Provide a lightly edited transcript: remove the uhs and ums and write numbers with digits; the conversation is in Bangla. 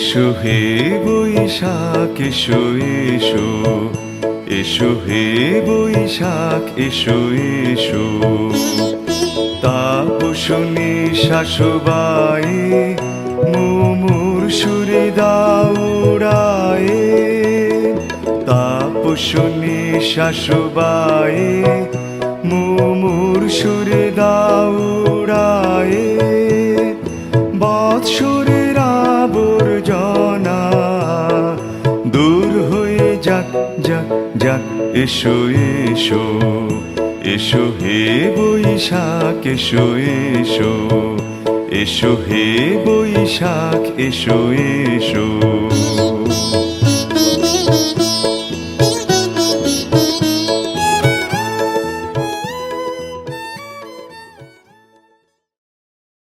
এসো হে বৈশাখ এসো এসো, এসো হে বৈশাখ এসো এসো। তাপসনী শাশুবায়ে মুমুর সুরে দাউড়ায়ে, তাপসনী শাশুবায়ে মুমুর সুরে দাউড়ায়ে। বৎসরের আবর্জনা দূর হয়ে যাক যাক যাক, এসো এসো, এসো হে বৈশাখ এসো এসো, এসো হে বৈশাখ এসো এসো।